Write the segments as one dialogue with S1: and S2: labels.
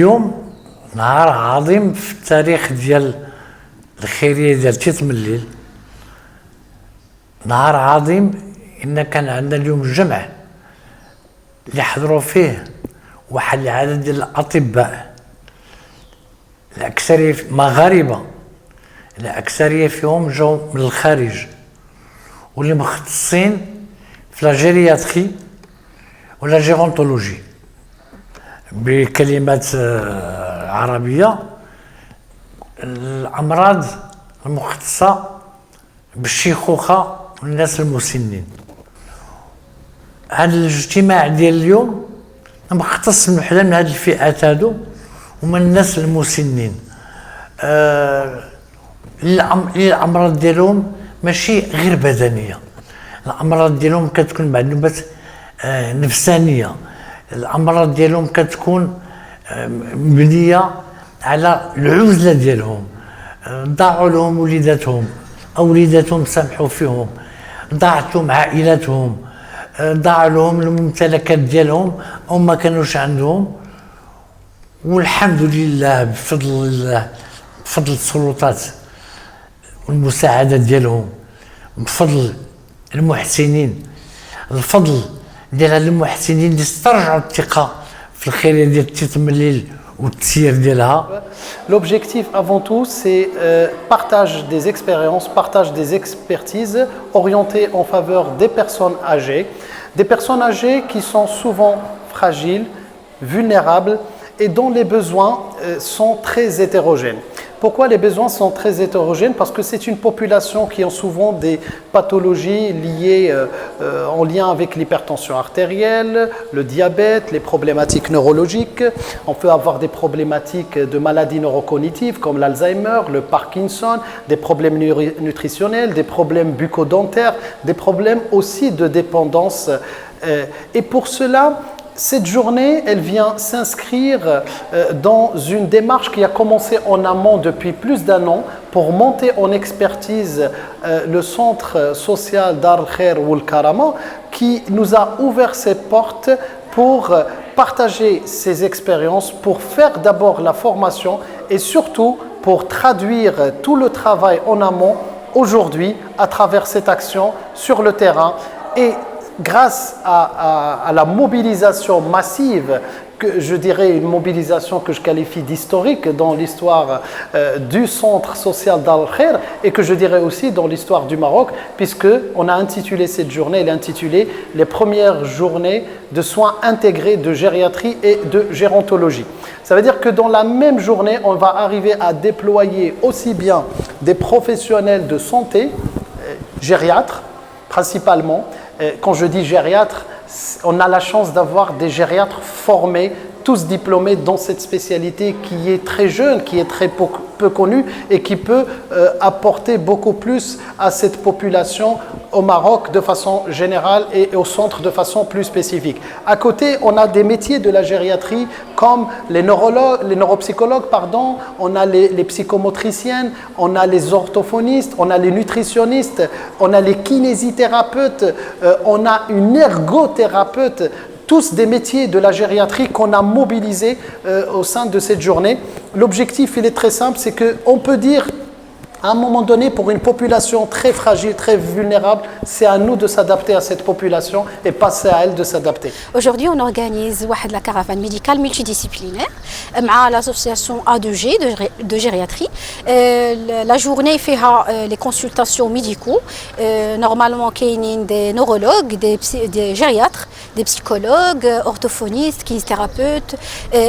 S1: اليوم نهار عظيم في التاريخ ديال الخيريه ديال تيت مليل. نهار عظيم ان كان عندنا اليوم جمع اللي حضروا فيه واحد العدد ديال الاطباء، الاكثريه مغاربه، الاكثريه فيهم جاوا من الخارج واللي مختصين في لا جيرياتري ولا جيرونتولوجي بكلمات عربيه، الامراض المختصه بالشيخوخه والناس المسنين. هذا الاجتماع ديال اليوم مختص من وحده من هذه الفئات هادو ومن الناس المسنين. الامراض ديالهم ماشي غير بدنيه، الامراض ديالهم كتكون بعد نوبات نفسانيه، الامراض ديالهم كتكون مبنيه على العزله ديالهم، ضاعوا لهم وليداتهم او وليداتهم سامحوا فيهم، ضاعت لهم عائلاتهم، ضاع لهم الممتلكات ديالهم او ما كانوش عندهم. والحمد لله بفضل الله، بفضل السلطات والمساعدة ديالهم، بفضل المحسنين، الفضل ديال هاد المحسنين اللي استرجعوا الثقة في الخيرية ديال تيت مليل والتسيير ديالها.
S2: L'objectif avant tout, c'est partage des expériences, partage des expertises orientées en faveur des personnes âgées qui sont souvent fragiles, vulnérables et dont les besoins sont très hétérogènes. Pourquoi les besoins sont très hétérogènes? Parce que c'est une population qui a souvent des pathologies liées en lien avec l'hypertension artérielle, le diabète, les problématiques neurologiques. On peut avoir des problématiques de maladies neurocognitives comme l'Alzheimer, le Parkinson, des problèmes nutritionnels, des problèmes bucco-dentaires, des problèmes aussi de dépendance. Et pour cela, cette journée, elle vient s'inscrire dans une démarche qui a commencé en amont depuis plus d'un an pour monter en expertise le centre social Dar el-Khair ou el-Karama qui nous a ouvert ses portes pour partager ses expériences, pour faire d'abord la formation et surtout pour traduire tout le travail en amont aujourd'hui à travers cette action sur le terrain. Et grâce à la mobilisation massive, que je dirais une mobilisation que je qualifie d'historique dans l'histoire du centre social d'Al Khair et que je dirais aussi dans l'histoire du Maroc, puisqu'on a intitulé cette journée, elle est intitulée les premières journées de soins intégrés de gériatrie et de gérontologie. Ça veut dire que dans la même journée, on va arriver à déployer aussi bien des professionnels de santé, gériatres principalement. Quand je dis gériatre, on a la chance d'avoir des gériatres formés, tous diplômés dans cette spécialité qui est très jeune, qui est très peu connue et qui peut apporter beaucoup plus à cette population au Maroc de façon générale et au centre de façon plus spécifique. À côté, on a des métiers de la gériatrie comme les neuropsychologues, on a les psychomotriciennes, on a les orthophonistes, on a les nutritionnistes, on a les kinésithérapeutes, on a une ergothérapeute, tous des métiers de la gériatrie qu'on a mobilisés au sein de cette journée. L'objectif, il est très simple, c'est qu'on peut dire à un moment donné, pour une population très fragile, très vulnérable, c'est à nous de s'adapter à cette population et pas c'est à elle de s'adapter.
S3: Aujourd'hui, on organise la caravane médicale multidisciplinaire avec l'association A2G de gériatrie. La journée fait les consultations médicaux. Normalement, il y a des neurologues, des gériatres, des psychologues, orthophonistes, kinésithérapeutes,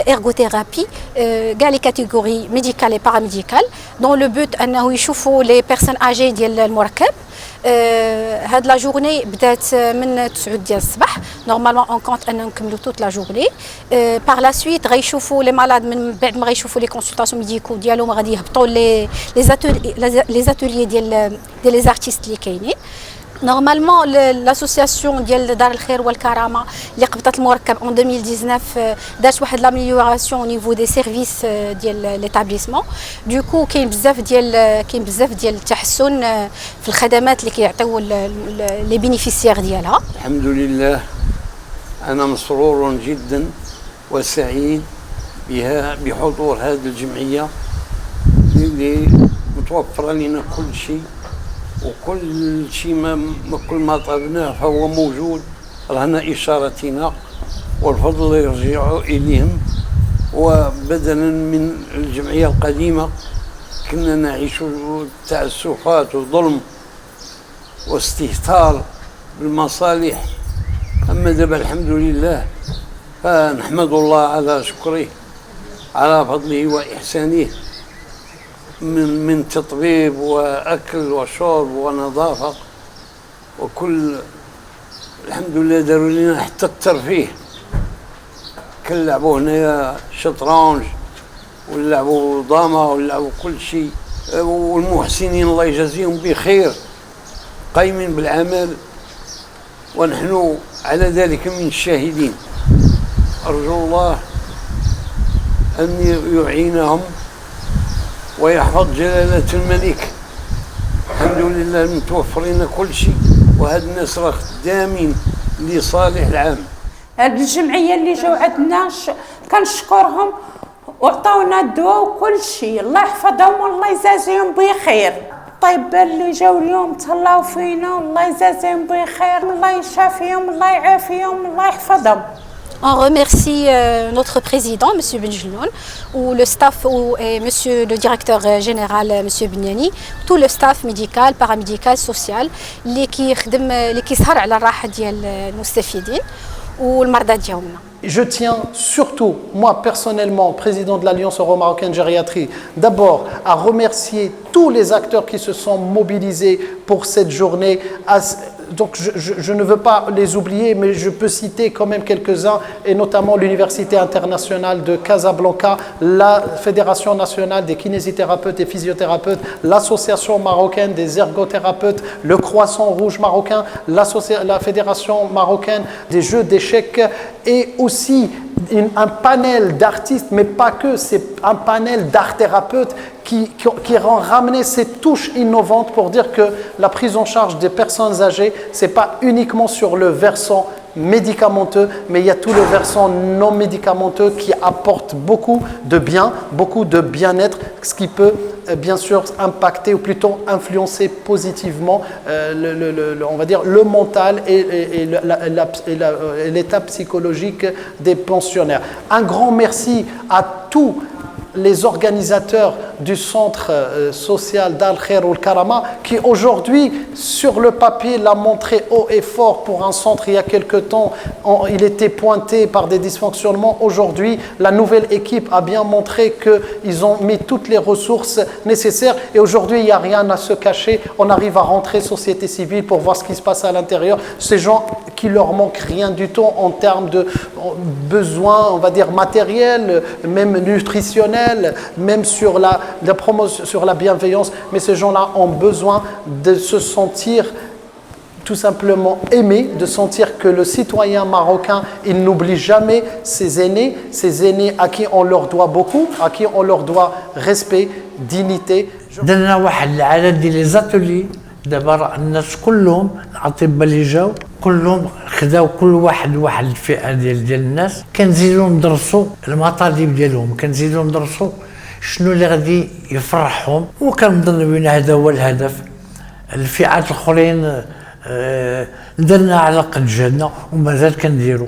S3: ergothérapie, les catégories médicales et paramédicales, dans le but de يشوفوا les personnes âgées ديال المركب. هاد لا جورني بدات من 9 ديال الصباح. نورمالمون اون كونت اننا نكملوا توت لا جورني. بار لا سويت غيشوفوا لي مالاد من بعد ما غيشوفوا لي كونسلطاسيون ميديكو ديالهم غادي يهبطوا لي زاتوليي ديال لي زارتيست اللي كاينين. Normalement, l'association ديال دار الخير والكرامه اللي قبضت المركب en 2019 دارت واحد l'amélioration au niveau des services ديال l'établissement. Du coup كاين بزاف ديال التحسن في الخدمات اللي كيعطيو لي بينيفيسيير ديالها.
S4: الحمد لله، انا مسرور جدا وسعيد بها بحضور هذه الجمعية اللي متوفر لنا كل شيء، وكل شيء كل ما طلبناه فهو موجود. رهنا إشارتنا والفضل يرجع إليهم. وبدلا من الجمعية القديمة كنا نعيش تعسفات وظلم واستهتار بالمصالح، أما دابا الحمد لله فنحمد الله على شكره على فضله وإحسانه من تطبيب وأكل وشرب ونظافة وكل. الحمد لله داروا لنا حتى الترفيه، كنلعبوا هنايا شطرنج ونلعبوا ضامة ونلعبوا كل شيء. والمحسنين الله يجازيهم بخير قايمين بالعمل، ونحن على ذلك من الشاهدين. أرجو الله أن يعينهم ويحفظ جلالة الملك. الحمد لله متوفرين كل شيء، وهاد الناس راه خدامين لصالح العام.
S5: هاد الجمعية اللي جاو عندنا كنشكرهم وعطاونا الدواء وكل شيء، الله يحفظهم والله يجازيهم بخير. الطيبة اللي جاو اليوم تهلاو فينا والله يجازيهم بخير، الله يشافيهم الله يعافيهم الله يحفظهم.
S3: On remercie notre président, M. Benjeloun, ou le staff, et M. le directeur général, M. Bignani, tout le staff médical, paramédical, social, اللي كيسهر على الراحة ديال المستفيدين والمرضى ديالنا.
S2: Je tiens surtout, moi personnellement, président de l'Alliance euro-marocaine gériatrie, d'abord à remercier tous les acteurs qui se sont mobilisés pour cette journée. Donc je ne veux pas les oublier, mais je peux citer quand même quelques-uns, et notamment l'Université internationale de Casablanca, la Fédération nationale des kinésithérapeutes et physiothérapeutes, l'Association marocaine des ergothérapeutes, le Croissant Rouge marocain, la Fédération marocaine des jeux d'échecs, et aussi un panel d'artistes, mais pas que, c'est un panel d'art-thérapeutes qui ont ramené ces touches innovantes pour dire que la prise en charge des personnes âgées, ce n'est pas uniquement sur le versant médicamenteux, mais il y a tout le versant non médicamenteux qui apporte beaucoup de bien, beaucoup de bien-être, ce qui peut bien sûr impacter ou plutôt influencer positivement on va dire le mental et l'état psychologique des pensionnaires. Un grand merci à tous les organisateurs du centre social d'Al Khair Oul Karama qui aujourd'hui sur le papier l'a montré haut et fort pour un centre il y a quelque temps, il était pointé par des dysfonctionnements. Aujourd'hui la nouvelle équipe a bien montré qu'ils ont mis toutes les ressources nécessaires et aujourd'hui il n'y a rien à se cacher, on arrive à rentrer société civile pour voir ce qui se passe à l'intérieur. Ces gens qui leur manque rien du tout en termes de besoins, on va dire matériels, même nutritionnels, même sur la promotion, sur la bienveillance, mais ces gens-là ont besoin de se sentir tout simplement aimés, de sentir que le citoyen marocain, il n'oublie jamais ses aînés à qui on leur doit beaucoup, à qui on leur doit respect, dignité.
S1: درنا واحد العدد ديال لي زاتولي دابا الناس كلهم الاطباء اللي جاو كلهم خداو كل واحد الفئه ديال الناس كنزيدو ندرسوا المطالب ديالهم كنزيدو ندرسوا شنو اللي غادي يفرحهم وكنظن بان هذا هو الهدف. الفئات الاخرين درنا على قد جهدنا ومازال كنديروا.